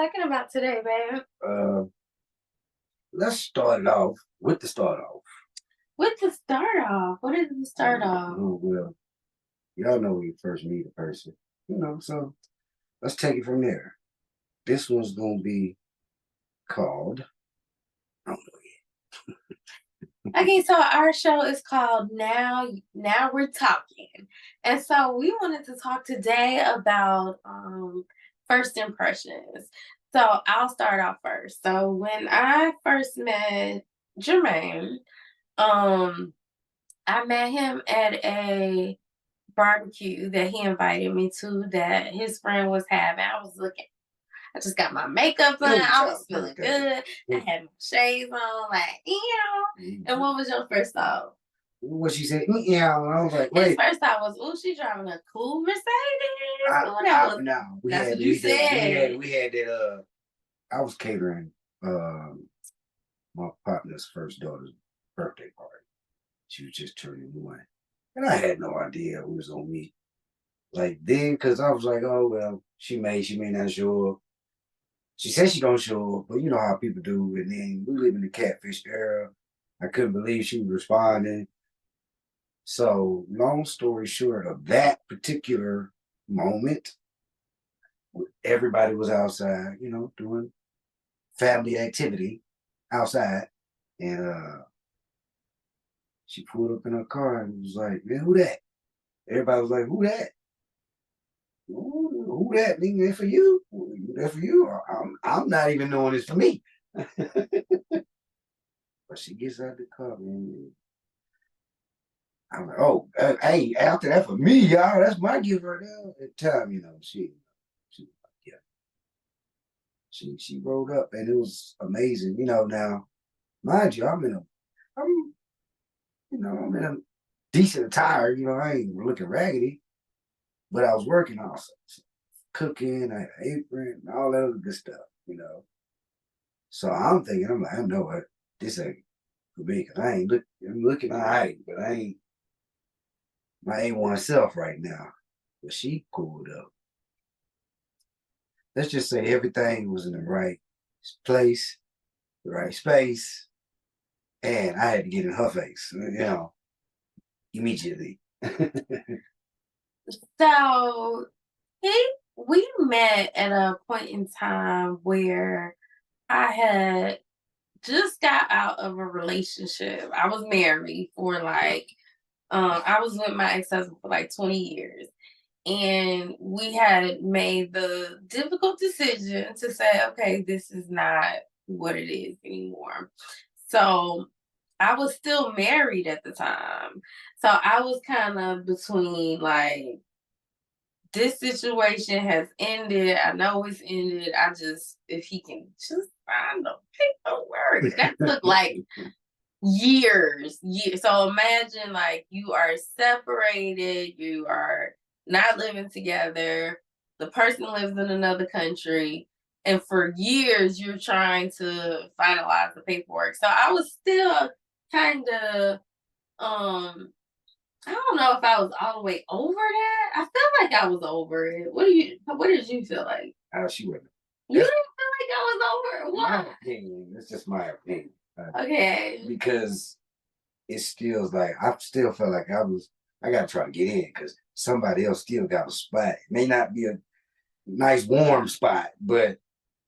talking about today, babe? Uh, let's start it off with the start off. With the start off. What is the start off? Well, y'all know when you first meet a person, so let's take it from there. This one's gonna be called, I don't know Okay, so our show is called Now We're Talking. And so we wanted to talk today about first impressions. So I'll start off first. So when I first met Jermaine, um, I met him at a barbecue that he invited me to that his friend was having. I just got my makeup on. I was feeling good. I had my shades on, like, And what was your first thought? what she said. Yeah, I was like, His wait. first thought was, "Oh, she driving a cool Mercedes." No, That's what you said. We had that. I was catering my partner's first daughter's birthday party. She was just turning 1, and I had no idea it was on me. Like then, because I was like, oh well, she may not show up. She said she gonna show up, but you know how people do. And then we live in the catfish era. I couldn't believe she was responding. So, long story short of that particular moment, everybody was outside, doing family activity outside. And she pulled up in her car and was like, man, who that? Everybody was like, who that? Who that? Nigga, that for you? That for you? I'm not even knowing it's for me. But she gets out the car, man. I'm like, oh, hey, after that for me, y'all. That's my gift right now. At the time, she yeah. She rolled up and it was amazing. Now, mind you, I'm in a decent attire, I ain't looking raggedy, but I was working also. Cooking, I had an apron, and all that other good stuff. So I'm thinking, I'm like, I know what, this ain't for me, because I'm looking all right, but I ain't my A1 self right now. But she pulled up. Let's just say everything was in the right place, the right space, and I had to get in her face, immediately. So we met at a point in time where I had just got out of a relationship. I was married for I was with my ex-husband for like 20 years. And we had made the difficult decision to say, okay, this is not what it is anymore. So I was still married at the time. So I was kind of between like, this situation has ended. I know it's ended. If he can just find the paperwork. That took like years. So imagine like you are separated, you are not living together, the person lives in another country, and for years you're trying to finalize the paperwork. So I was still kind of I don't know if I was all the way over that. I feel like I was over it. What did you feel like? She wasn't. You didn't feel like I was over it? Why? My opinion. It's just my opinion. Okay. Because it still like I still felt like I gotta try to get in because somebody else still got a spot. It may not be a nice warm spot, but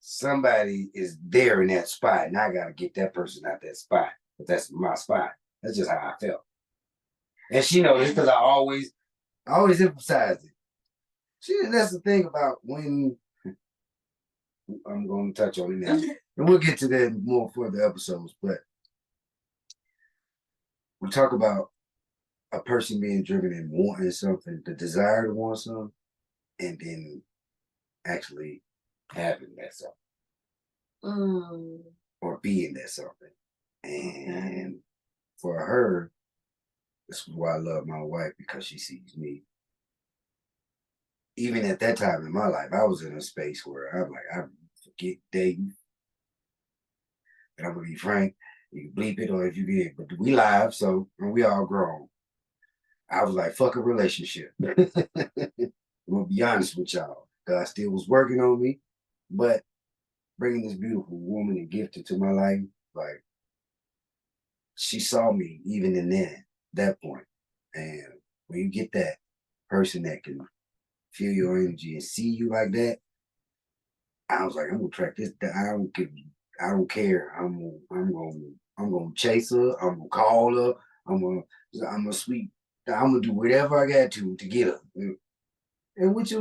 somebody is there in that spot, and I gotta get that person out that spot. But that's my spot. That's just how I felt. And she knows this because I always emphasize it. That's the thing about when I'm going to touch on it now, and we'll get to that in more further episodes. But we talk about a person being driven and wanting something, the desire to want something, and then actually having that something or being that something. And for her, this is why I love my wife, because she sees me. Even at that time in my life, I was in a space where I'm like, I forget dating. And I'm gonna be frank, you can bleep it or if you get, but we live, so and we all grown. I was like, fuck a relationship. I'm gonna be honest with y'all. God still was working on me, but bringing this beautiful woman and gift into my life, like she saw me even in that point. And when you get that person that can feel your energy and see you like that, I was like, I'm gonna track this. I don't care. I'm gonna chase her. I'm gonna call her. I'm gonna, I'm gonna sweep. I'm gonna do whatever I got to get her. And which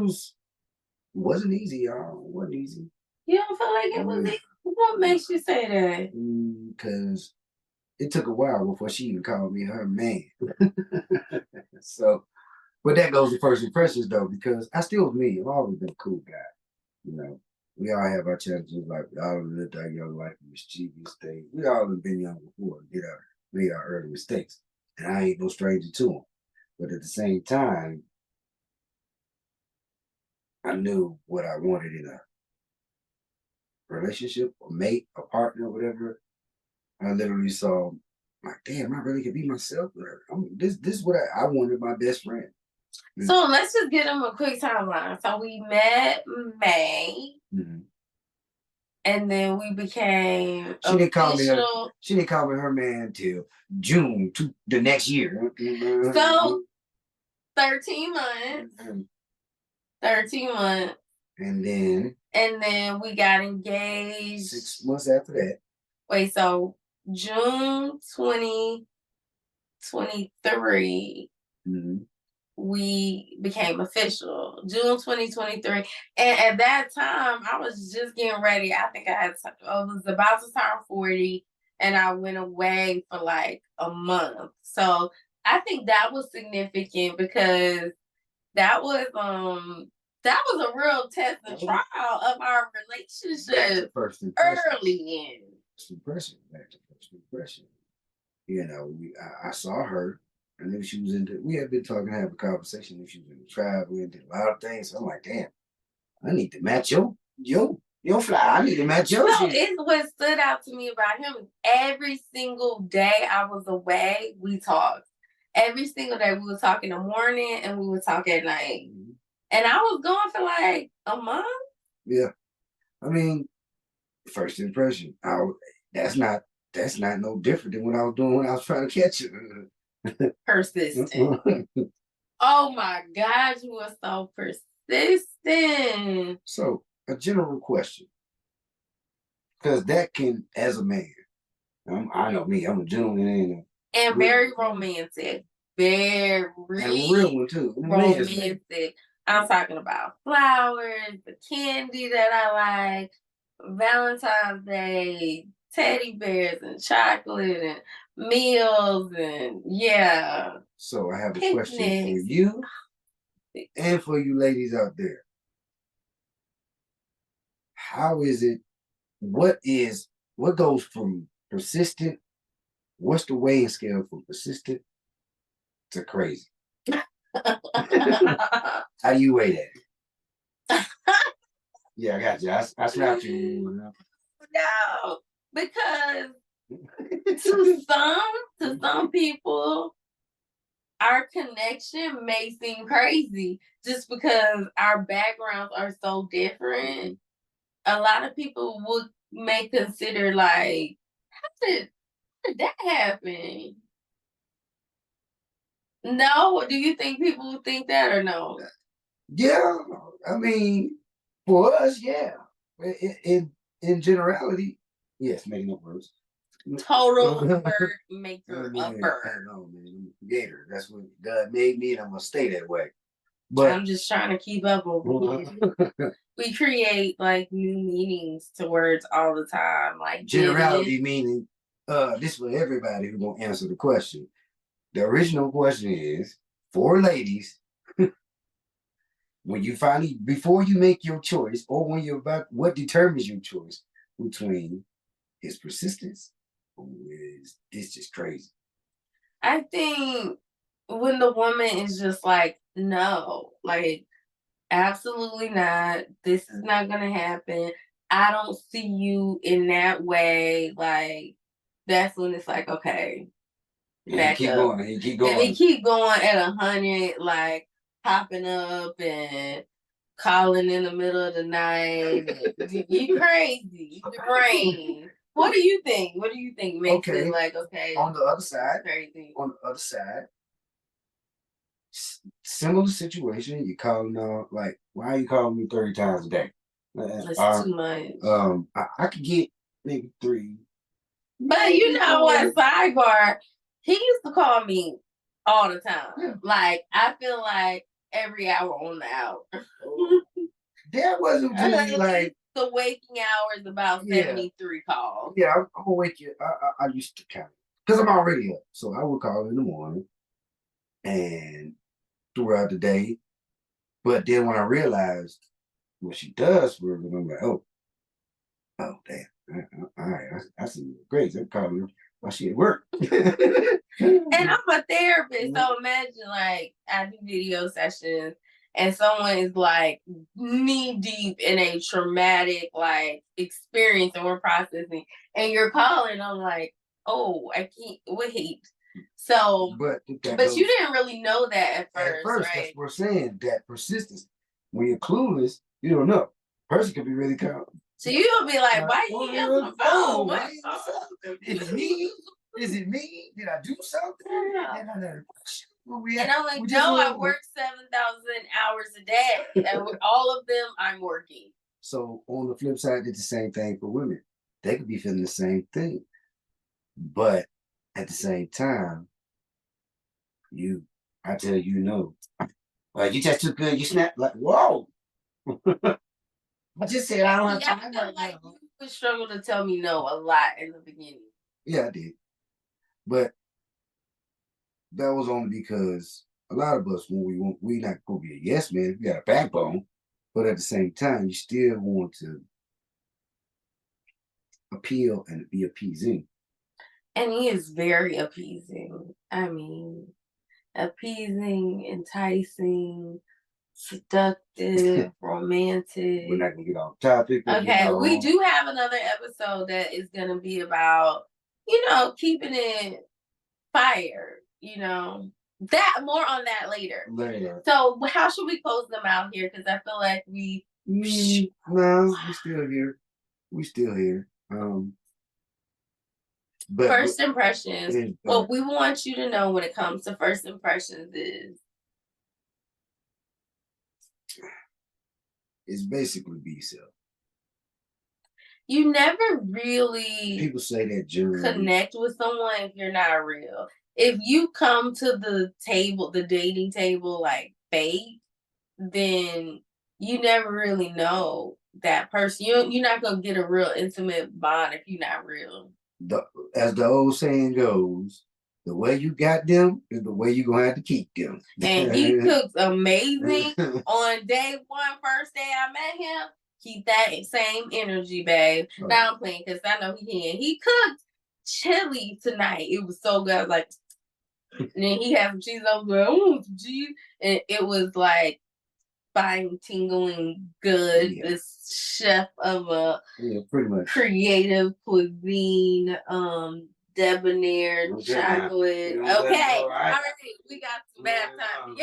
wasn't easy, y'all. It wasn't easy. You don't feel like it was easy? What makes you say that? Because it took a while before she even called me her man. So, but that goes to first impressions though, because I still was me. I've always been a cool guy. You know, we all have our challenges. Like we all lived our young life in mischievous things. We all have been young before, made our early mistakes, and I ain't no stranger to them. But at the same time, I knew what I wanted in a relationship, a mate, a partner, whatever. I literally saw, like, damn, I really could be myself. This is what I wanted my best friend. So let's just get them a quick timeline. So we met May, and then we became She didn't call me her man till June the next year. So 13 months. 13 months. And then we got engaged 6 months after that. Wait, so June 2023, we became official. June 2023. And at that time, I was just getting ready. I think I was about to turn 40, and I went away for like a month. So I think that was significant because that was a real test and trial of our relationship early in. First impression. You know, I saw her, and then she was we had been talking, having a conversation, and she was in the tribe, we did a lot of things. So I'm like, damn, I need to match your fly. I need to match your shit. It's what stood out to me about him. Every single day I was away, we talked. Every single day we would talk in the morning and we would talk at night. And I was going for like a month. Yeah. I mean, first impression. That's not no different than what I was doing when I was trying to catch you. Persistent. Oh my gosh, you were so persistent. So, a general question. Because that can, as a man, I know me, I'm a gentleman and very romantic. Very and a real one too. Romantic. I'm talking about flowers, the candy that I like, Valentine's Day, teddy bears and chocolate and meals and yeah. So I have a question for you and for you ladies out there. How is it? What goes from persistent? What's the weighing scale from persistent to crazy? How do you weigh that? Yeah, I got you. I snapped you. No, because to some people, our connection may seem crazy just because our backgrounds are so different. A lot of people may consider like, how did that happen? No, do you think people would think that or no? Yeah, I mean, for us, yeah. In generality, yes, making up words. Total word maker upper. No, man, Gator. That's what God made me, and I'm gonna stay that way. But I'm just trying to keep up over here. We create like new meanings to words all the time. Like generality meaning this for everybody who gonna answer the question. The original question is for ladies, when you finally, before you make your choice, or when you're about, what determines your choice between his persistence or is this just crazy? I think when the woman is just like, no, like, absolutely not. This is not gonna happen. I don't see you in that way. Like, that's when it's like, okay, back up. He keep going. And he keep going at 100, like popping up and calling in the middle of the night. You crazy. Brain. What do you think? What do you think makes it like, okay? On the other side, crazy. On the other side, similar situation. You calling like, why are you calling me 30 times a day? That's too much. I could get maybe 3. But you know what? Sidebar. He used to call me all the time. Yeah. Like I feel like every hour on the hour. That wasn't really like the waking hours about 73 calls. Yeah, I'm gonna wake you. I used to count because I'm already up, so I would call in the morning and throughout the day. But then when I realized what she does for me, I'm like, oh, damn. All right, I see Grace. I'm calling her while she at work. And I'm a therapist, so imagine like I do video sessions and someone is like knee deep in a traumatic like experience and we're processing, and you're calling. I'm like, oh, I can't wait. So, but you didn't really know that at first, right? That's what we're saying. That persistence. When you're clueless, you don't know. Person could be really calm. So you'll be like, why you answer the phone? Is it me? Is it me? Did I do something? Yeah. And I'm like, no, I work 7,000 hours a day. And with all of them, I'm working. So on the flip side, it's the same thing for women. They could be feeling the same thing. But at the same time, I tell you no. You just too good. You snap like, whoa. I just said I don't have time. I feel like you would struggle to tell me no a lot in the beginning. Yeah, I did. But that was only because a lot of us, when we not gonna be a yes man, we got a backbone. But at the same time, you still want to appeal and be appeasing. And he is very appeasing. I mean, appeasing, enticing, seductive, romantic. We're not gonna get off topic. Okay, we do have another episode that is gonna be about, keeping it fire, That more on that later. So how should we close them out here? Because I feel like no, we still here. We still here. But first impressions. What we want you to know when it comes to first impressions is it's basically be yourself. You never really people say that connect with someone if you're not real. If you come to the dating table like fake, then you never really know that person. You're not gonna get a real intimate bond if you're not real. As the old saying goes, the way you got them is the way you're gonna have to keep them. And he cooks amazing on day one, first day I met him. Keep that same energy, babe. Right. Now I'm playing because I know he can. He cooked chili tonight. It was so good. I was like, and then he had some cheese. I was like, oh, some cheese. And it was like spine tingling good. Yeah. This chef of a pretty much creative cuisine, debonair chocolate. Okay. All right. We got some bad time.